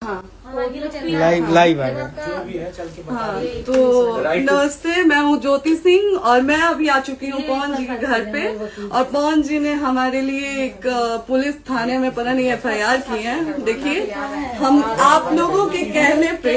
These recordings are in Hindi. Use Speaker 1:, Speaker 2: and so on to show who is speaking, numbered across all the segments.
Speaker 1: लाइव आएगा
Speaker 2: जो भी है चल के बता
Speaker 3: हाँ,
Speaker 2: दीजिए।
Speaker 3: तो
Speaker 2: Right to-
Speaker 3: नमस्ते, मैं हूँ ज्योति सिंह और मैं अभी आ चुकी हूँ पवन जी के घर पे। और पवन जी ने हमारे लिए एक पुलिस थाने में पता नहीं FIR की है। देखिए, हम आप लोगों के कहने पे,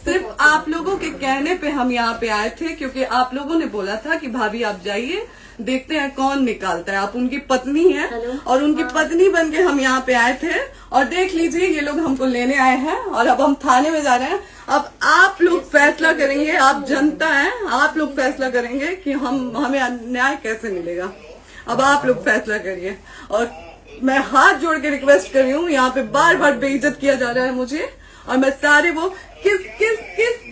Speaker 3: सिर्फ आप लोगों के कहने पे हम यहाँ पे आए थे, क्योंकि आप लोगों ने बोला था कि भाभी आप जाइए, देखते हैं कौन निकालता है। आप उनकी पत्नी हैं और उनकी पत्नी बन के हम यहाँ पे आए थे। और देख लीजिए, ये लोग हमको लेने आए हैं और अब हम थाने में जा रहे हैं। अब आप लोग फैसला करेंगे, आप जनता हैं, आप लोग फैसला करेंगे कि हमें न्याय कैसे मिलेगा। अब आप लोग फैसला करिए। और मैं हाथ जोड़ के रिक्वेस्ट कर रही हूँ, यहाँ पे बार बार बेइज्जत किया जा रहा है मुझे। और मैं सारे वो किस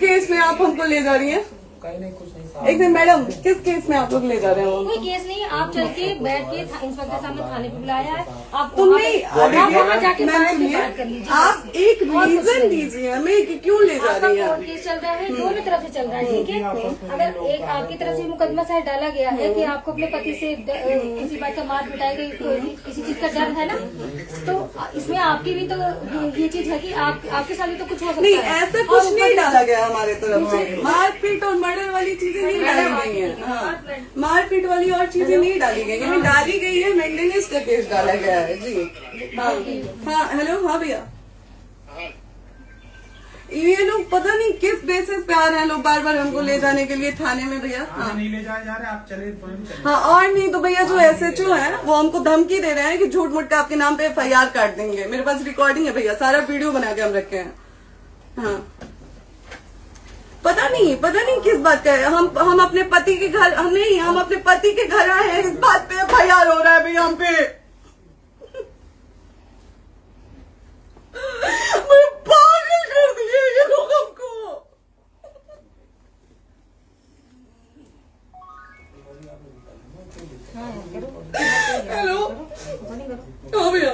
Speaker 3: केस में आप हमको ले जा रही हैं?
Speaker 2: कहीं नहीं, कुछ नहीं।
Speaker 3: एक दिन मैडम, किस केस में आप लोग ले जा रहे हो?
Speaker 4: कोई केस नहीं, आप चल के बैठ के इंस्पेक्टर साहब ने थाने पे बुलाया है। आप
Speaker 3: तुम नहीं,
Speaker 4: वहाँ जाके
Speaker 3: मैम
Speaker 4: बैठ के
Speaker 3: सुनिए,
Speaker 4: बात कर लीजिए।
Speaker 3: आप एक रीजन दीजिए हमें कि क्यों ले जा
Speaker 4: आपका
Speaker 3: रही
Speaker 4: कोर्ट
Speaker 3: हैं।
Speaker 4: केस चल रहा है, दोनों तरफ से चल रहा है, ठीक है। अगर एक आपकी तरफ से मुकदमा शायद डाला गया है कि आपको अपने पति से किसी बात का मार पिटाई गई, कोई किसी चीज का डर है ना, तो इसमें आपकी भी तो ये चीज है कि आपके साथ भी तो कुछ हो सकता
Speaker 3: नहीं,
Speaker 4: है।
Speaker 3: ऐसा कुछ नहीं डाला गया हमारे तरफ से। मारपीट और मर्डर वाली चीजें नहीं डाली गई हैं। हाँ, मारपीट वाली और चीजें नहीं डाली गई हैं। डाली गई है मेंटेनेंस का केस डाला गया है जी। हाँ, हेलो, हाँ भैया, ये लोग पता नहीं किस बेसिस पे आ रहे हैं लोग बार बार हमको ले जाने के लिए थाने में भैया। हाँ,
Speaker 2: नहीं ले जाए जा रहे, आप चले स्वयं चले।
Speaker 3: हाँ, और नहीं तो भैया जो SHO है वो हमको धमकी दे रहे हैं कि झूठ मूठ का आपके नाम पे FIR काट देंगे। मेरे पास रिकॉर्डिंग है भैया, सारा वीडियो बना के हम रखे हैं। हाँ, पता नहीं किस बात का है। हम अपने पति के घर, हम अपने पति के घर आए हैं, इस बात पे FIR हो रहा है भैया हम पे। मुझे पागल कर दिए ये लोग हमको। हेलो, हाँ भैया,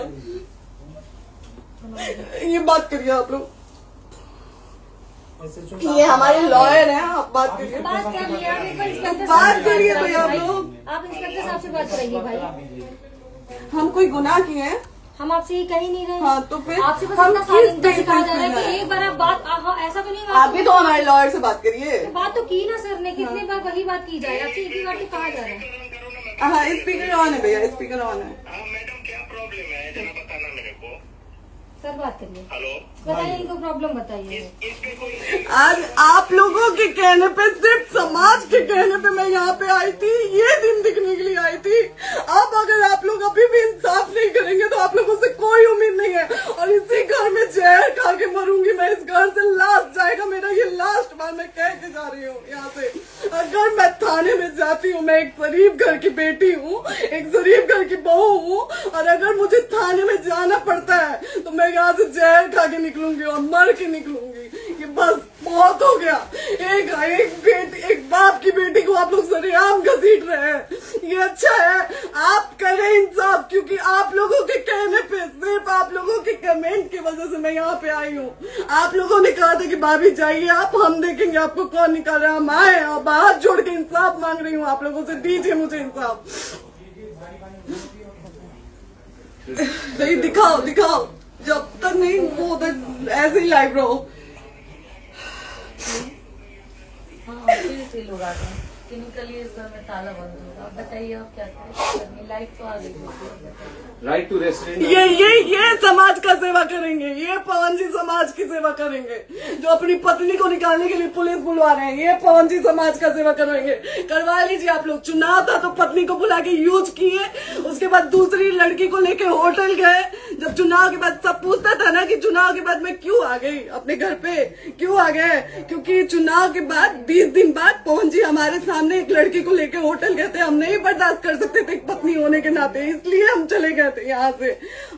Speaker 3: ये बात करिए आप लोग। ये हमारे लॉयर हैं, आप बात करिए।
Speaker 4: बात कर लिया, आप एक बार इंस्पेक्टर
Speaker 3: बात करिए भैया आप लोग।
Speaker 4: आप इंस्पेक्टर साहब से बात कराइए भाई।
Speaker 3: हम कोई गुनाह किए हैं?
Speaker 4: हम आपसे ये कह ही नहीं रहे।
Speaker 3: हाँ, तो फिर
Speaker 4: आपसे बस
Speaker 3: हम
Speaker 4: इतना
Speaker 3: किस
Speaker 4: सारी सिखाया जा रहा है
Speaker 3: बेसिस
Speaker 4: कि
Speaker 3: पे
Speaker 4: एक बार आप बात ऐसा तो नहीं
Speaker 3: आप भी तो हमारे लॉयर से बात करिए।
Speaker 4: बात तो की ना सर ने, कितनी बार वही बात की जाए, आपसे एक ही बार तो कहा जा रहा है।
Speaker 3: हाँ, स्पीकर ऑन है भैया, स्पीकर ऑन है।
Speaker 5: हाँ मैडम, क्या प्रॉब्लम है जरा बताना मेरे को।
Speaker 4: सर बात करिए,
Speaker 5: हेलो,
Speaker 4: बताइए इनको प्रॉब्लम बताइए।
Speaker 5: इसमें कोई
Speaker 3: आज आप लोगों के कहने पे, सिर्फ समाज के कहने पे मैं यहाँ पे आई थी, ये दिन दिखने के लिए आई थी। अब अगर आप लोग अभी भी इंसाफ नहीं करेंगे तो आप लोगों से कोई उम्मीद नहीं है। और इसी घर में जहर खा के मरूंगी मैं। इस घर से लास्ट जाएगा मेरा, ये लास्ट बार मैं कह के जा रही हूँ यहाँ से। अगर मैं थाने में जाती हूँ, मैं एक शरीफ घर की बेटी हूँ, एक शरीफ घर की बहू हूँ, और अगर मुझे थाने में जाना पड़ता है तो मैं यहाँ से जहर खा के निकलूंगी और मर के निकलूंगी। ये बस बहुत हो गया। एक बाप की बेटी को आप लोग सरेआम घसीट रहे हैं। ये अच्छा है, आप करें इंसाफ, क्योंकि आप लोगों के कहने पे, सिर्फ आप लोगों के कमेंट की वजह से मैं यहाँ पे आई हूँ। आप लोगों ने कहा था कि भाभी जाइए आप, हम देखेंगे आपको कौन निकाल रहा है। हम आए और हाथ जोड़ के इंसाफ मांग रही हूँ आप लोगों से, दीजिए मुझे इंसाफ। नहीं, दिखाओ, जब तक नहीं वो उधर ऐसे ही लाइव रहो।
Speaker 6: हाँ, फिर से लोग आ गए कि निकलिए, इस घर में ताला बंद होगा। आप बताइए आप क्या करें, लाइट तो आ गई।
Speaker 2: Right to resident.
Speaker 3: ये समाज का सेवा करेंगे, ये पवन जी समाज की सेवा करेंगे। जो अपनी पत्नी को निकालने के लिए पुलिस बुलवा रहे हैं, ये पवन जी समाज का सेवा करेंगे। करवा लीजिए आप लोग। चुनाव था तो पत्नी को बुला के यूज किए, उसके बाद दूसरी लड़की को लेके होटल गए। जब चुनाव के बाद सब पूछता था ना कि चुनाव के बाद मैं क्यों आ गई अपने घर पे, क्यों आ गए, क्योंकि चुनाव के बाद 20 दिन बाद पवन जी हमारे सामने एक लड़की को लेके होटल गए थे। हम नहीं बर्दाश्त कर सकते थे एक पत्नी होने के नाते, इसलिए हम चले गए थे यहाँ से।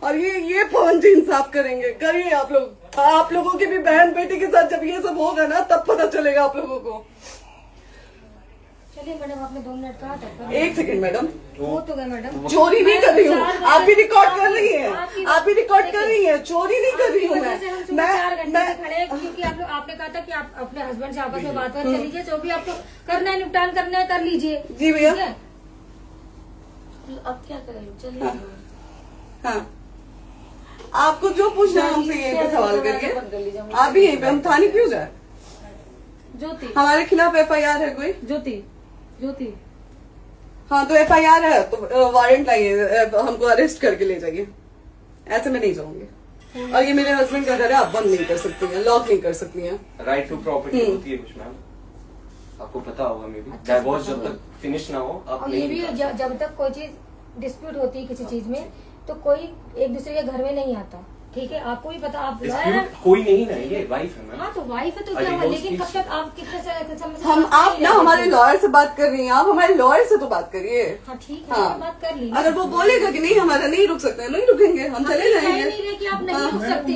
Speaker 3: और ये पवन जी इंसाफ करेंगे। करिए आप लोग। आप लोगों की भी बहन बेटी के साथ जब ये सब होगा ना, तब पता चलेगा आप लोगों को।
Speaker 4: चलिए मैडम, आपने 2 मिनट कहा था।
Speaker 3: एक सेकंड मैडम,
Speaker 4: वो तो गए मैडम।
Speaker 3: चोरी नहीं कर रही हूँ, आप भी रिकॉर्ड कर रही हैं, आप भी रिकॉर्ड कर रही हैं। चोरी नहीं कर रही हूँ मैं।
Speaker 4: 4 घंटे से खड़े हैं, क्योंकि आपने कहा था कि आप अपने हस्बैंड से आपस में बात कर लीजिए, जो भी आपको करना है, निपटान करना है, कर लीजिए।
Speaker 3: जी भैया।
Speaker 4: ठीक है?
Speaker 6: अब क्या करें, चलिए।
Speaker 3: हाँ, आपको जो पूछना है हमसे यहीं पे सवाल करिए। आप भी यहीं पे, हम थाने क्यों जाए?
Speaker 6: ज्योति,
Speaker 3: हमारे खिलाफ FIR है कोई?
Speaker 6: ज्योति
Speaker 3: हाँ तो FIR है तो वारंट लाइए, हमको अरेस्ट करके ले जाइए। ऐसे मैं नहीं जाऊंगी। और ये मेरे हस्बैंड का घर है, आप बंद नहीं कर सकती हैं, लॉक नहीं कर सकती हैं।
Speaker 2: राइट टू प्रॉपर्टी होती है कुछ मैम, आपको पता होगा। मे बी डाइवोर्स जब तक फिनिश ना हो आप
Speaker 4: और ये
Speaker 2: नहीं
Speaker 4: भी जब तक कोई चीज डिस्प्यूट होती है किसी चीज में तो कोई एक दूसरे के घर में नहीं आता, ठीक है? आपको भी पता, आप
Speaker 2: डिस्प्यूट कोई नहीं ना, ये वाइफ है मैम।
Speaker 4: हाँ तो वाइफ है तो क्या हुआ, लेकिन कब तक आप कितने समय से
Speaker 3: हम
Speaker 4: साथ
Speaker 3: आप
Speaker 4: नहीं
Speaker 3: ना
Speaker 4: रहते
Speaker 3: हमारे
Speaker 4: थे?
Speaker 3: लॉयर से बात कर रही हैं, आप हमारे लॉयर से तो बात करिए।
Speaker 4: हाँ ठीक है,
Speaker 3: हाँ।
Speaker 4: मैंने बात कर ली।
Speaker 3: अगर वो बोलेगा कि नहीं हमारा नहीं रुक सकते, नहीं रुकेंगे, हम चले
Speaker 4: कह
Speaker 3: जाएंगे।
Speaker 4: नहीं रहे कि आप नहीं रुक सकते,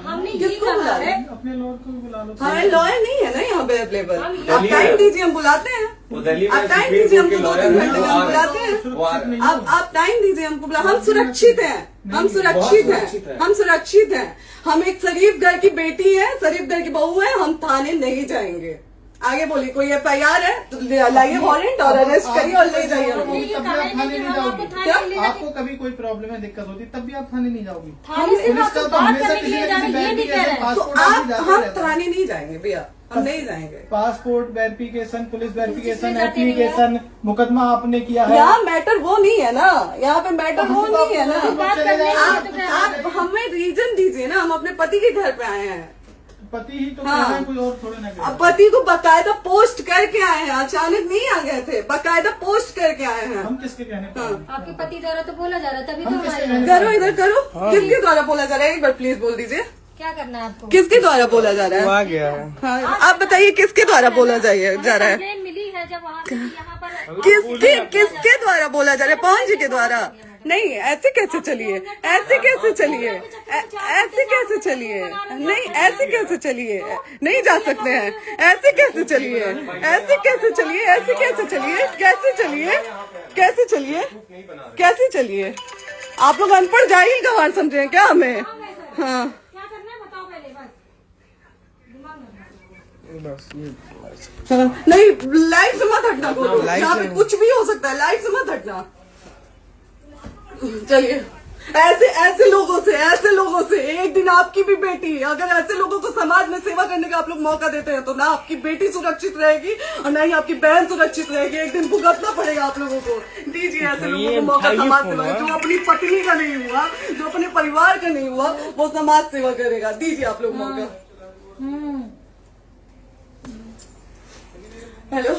Speaker 4: हमने ये
Speaker 3: किसको
Speaker 4: कहा
Speaker 3: बुला
Speaker 4: है।
Speaker 3: रहे?
Speaker 2: अपने लॉयर को भी बुला लो।
Speaker 3: हमारे लॉयर नहीं है ना यहाँ पे अवेलेबल।
Speaker 4: हम
Speaker 3: आप टाइम दीजिए, हम बुलाते हैं।
Speaker 2: वो दिल्ली में
Speaker 3: आप टाइम
Speaker 2: सुप्रीम
Speaker 3: दीजिए,
Speaker 2: कोर्ट के
Speaker 3: हमको
Speaker 2: लॉयर
Speaker 3: 2-3
Speaker 2: हैं,
Speaker 3: घंटे
Speaker 2: वो
Speaker 3: में
Speaker 2: आ
Speaker 3: बुलाते
Speaker 2: रहे
Speaker 3: हैं।
Speaker 2: हैं। वो आ रहे हैं।
Speaker 3: आप टाइम दीजिए हमको बुला, हम सुरक्षित हैं, हम सुरक्षित हैं, हम सुरक्षित हैं। हम एक शरीफ घर की बेटी है, शरीफ घर की बहू है, हम थाने नहीं जाएंगे। आगे बोलिए, कोई FIR है तो लाइए वारंट और अरेस्ट करिए और ले जाइए हमको।
Speaker 4: ये
Speaker 1: तब भी
Speaker 4: कहा
Speaker 1: आप
Speaker 4: है
Speaker 1: थाने
Speaker 4: कि
Speaker 1: नहीं
Speaker 4: हम आपको
Speaker 1: जाओगी।
Speaker 4: थाने
Speaker 3: क्या?
Speaker 4: ले जाके-
Speaker 1: आपको कभी कोई प्रॉब्लम है, दिक्कत होती, तब भी आप थाने नहीं जाओगी।
Speaker 4: थाने से
Speaker 1: पुलिस
Speaker 4: आप
Speaker 1: का
Speaker 4: तो
Speaker 1: तो
Speaker 4: बात
Speaker 1: हमेशा
Speaker 4: करने के
Speaker 1: किसी
Speaker 4: लिए
Speaker 1: न
Speaker 4: जाना,
Speaker 1: किसी
Speaker 4: ये नहीं कह रहे हैं।
Speaker 3: तो
Speaker 1: पासपोर्ट
Speaker 3: आप
Speaker 1: जाते
Speaker 3: हम
Speaker 1: रहते हैं।
Speaker 3: थाने नहीं जाएंगे भैया, हम नहीं जाएंगे।
Speaker 1: पासपोर्ट वेरिफिकेशन, पुलिस वेरिफिकेशन,
Speaker 4: किसमें जाते नहीं
Speaker 1: एप्लीकेशन, मुकदमा आपने किया है।
Speaker 3: यहाँ मैटर वो नहीं है ना, यहाँ पे मैटर वो नहीं है ना।
Speaker 4: बात करने के लिए तो क्या-
Speaker 3: आप हमें रीजन दीजिए ना, हम अपने पति के घर पे आए हैं।
Speaker 1: पति ही तो
Speaker 3: हाँ।
Speaker 1: कह रहे हैं, कोई और थोड़े ना कह रहे
Speaker 3: अब
Speaker 1: हैं।
Speaker 3: पति को बकायदा पोस्ट करके आए हैं, अचानक नहीं आ गए थे, बकायदा पोस्ट करके आए हैं।
Speaker 1: हम किसके कहने पर आए?
Speaker 4: आपके पति द्वारा तो बोला जा रहा है, तभी तो
Speaker 1: हम
Speaker 4: हमारे
Speaker 1: किसके
Speaker 4: यहाँ-
Speaker 1: कहने-
Speaker 3: करो इधर करो, किसके द्वारा बोला जा रहा है? एक बार प्लीज बोल दीजिए,
Speaker 4: क्या करना है आपको?
Speaker 3: किसके द्वारा बोला जा रहा है?
Speaker 2: गया है।
Speaker 3: हाँ, आप बताइए किसके द्वारा बोला जा रहा है?
Speaker 4: कंप्लेन मिली है जब वहाँ से यहाँ पर
Speaker 3: किसके द्वारा बोला जा रहा है? पवन जी के द्वारा? नहीं, ऐसे कैसे चलिए, ऐसे कैसे चलिए, ऐसे कैसे चलिए, नहीं ऐसे कैसे चलिए, नहीं जा सकते हैं, ऐसे कैसे चलिए, ऐसे कैसे चलिए, ऐसे कैसे चलिए, कैसे चलिए, कैसे चलिए, कैसे चलिए? आप लोग अनपढ़ जाहिल गंवार समझे हैं क्या हमें? हाँ
Speaker 4: क्या करना है बताओ पहले, बस दिमाग में
Speaker 3: हाँ, नहीं लाइफ से मत हटना, बोलो यहाँ पे कुछ भी हो सकता है, लाइफ से मत हटना। चलिए, ऐसे लोगों से एक दिन आपकी भी बेटी, अगर ऐसे लोगों को समाज में सेवा करने का आप लोग मौका देते हैं तो ना आपकी बेटी सुरक्षित रहेगी और ना ही आपकी बहन सुरक्षित रहेगी। एक दिन भुगतना पड़ेगा आप लोगों को। दीजिए ऐसे लोगों को मौका समाज सेवा का, जो अपनी पत्नी का नहीं हुआ, जो अपने परिवार का नहीं हुआ, वो समाज सेवा करेगा। दीजिए आप लोग मौका। हेलो,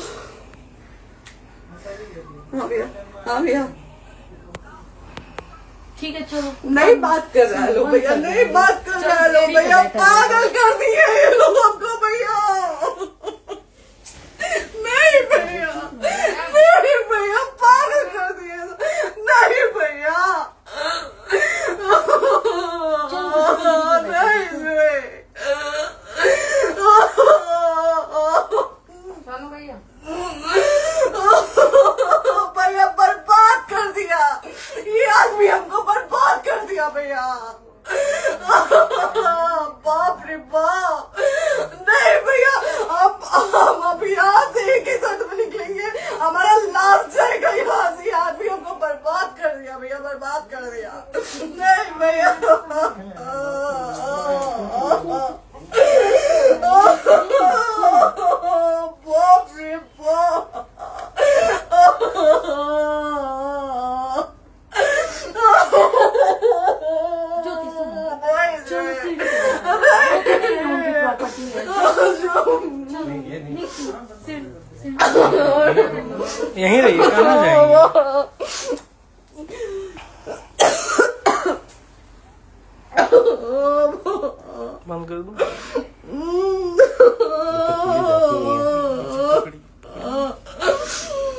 Speaker 3: हाँ भैया, हाँ भैया,
Speaker 6: ठीक है चलो।
Speaker 3: नहीं बात कर रहा है लोग भैया, नहीं बात कर रहा है लोग भैया, पागल कर दिए ये लोग हमको भैया। नहीं भैया, नहीं भैया, पागल कर दिए, नहीं भैया, नहीं
Speaker 6: चलो भैया,
Speaker 3: भैया बर्बाद कर दिया ये आदमी, हमको बर्बाद कर दिया भैया। बाप रे बाप, नहीं भैया, हम अब यहाँ से एक ही शर्त में निकलेंगे, हमारा लास्ट जाएगा यहाँ से। ये आदमी हमको बर्बाद कर दिया भैया, बर्बाद कर दिया। नहीं भैया, बाप रे बाप,
Speaker 6: ज्योति सुनो,
Speaker 3: नहीं,
Speaker 6: उनकी प्रॉपर्टी है।
Speaker 2: यहीं रहिए, कहाँ जाएंगे? बंद कर दूं?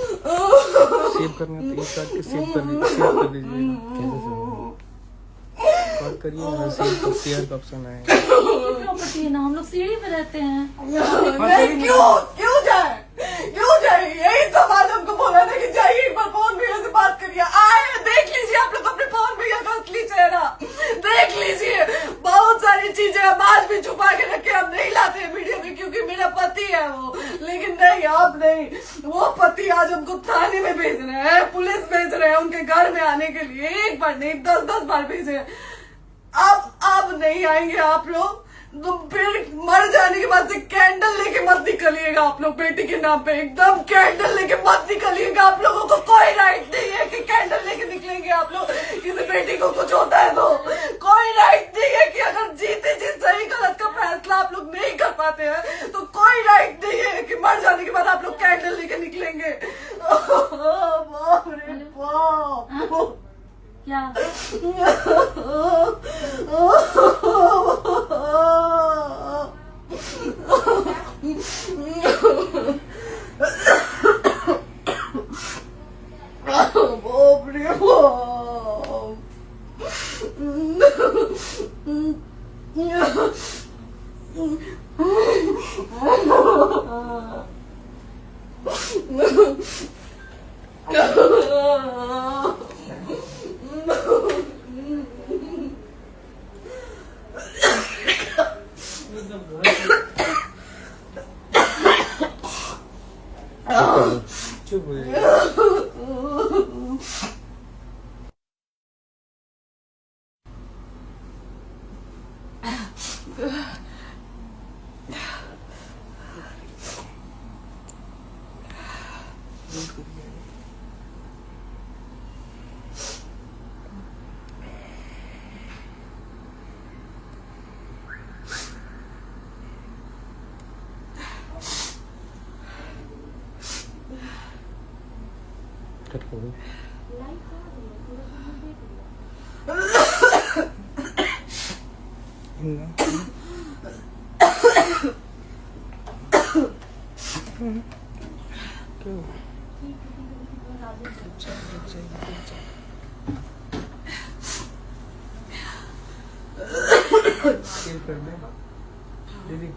Speaker 2: सेव करना तो एक काट के सेव कर दीजिए। कॉल करिए, सेव शेयर का ऑप्शन आएगा।
Speaker 6: प्रॉपर्टी है ना, हम लोग सीढ़ी पे रहते हैं।
Speaker 3: नहीं, क्यों जाए, क्यों जाए? यही सवाल हमको बोला था कि जाइए एक बार पवन भैया से बात करिए। आए, देख लीजिए आप लोग अपने पवन भैया का असली चेहरा, देख लीजिए। बहुत सारी चीजें हम आज भी छुपा के रखे, हम नहीं लाते वीडियो में क्योंकि मेरा पति है वो, लेकिन नहीं, आप नहीं। वो पति आज हमको थाने में भेज रहे हैं, पुलिस भेज रहे हैं उनके घर में आने के लिए, एक बार नहीं 10-10 बार भेजे हैं। अब नहीं आएंगे आप लोग, तो फिर मर जाने के बाद से कैंडल लेके मत निकलिएगा आप लोग बेटी के नाम पे, एकदम कैंडल लेके मत निकलिएगा। आप लोगों को कोई राइट नहीं है कि कैंडल लेके निकलेंगे आप लोग। किसी बेटी को कुछ होता है तो कोई राइट नहीं है कि अगर जीते जी सही गलत का फैसला आप लोग नहीं कर पाते हैं तो कोई राइट नहीं है कि मर जाने के बाद आप लोग कैंडल लेके निकलेंगे। बाप रे बाप,
Speaker 4: क्या
Speaker 3: बाप रे
Speaker 1: चुप हो जाइए। कट कर दो। कर दे दीदी।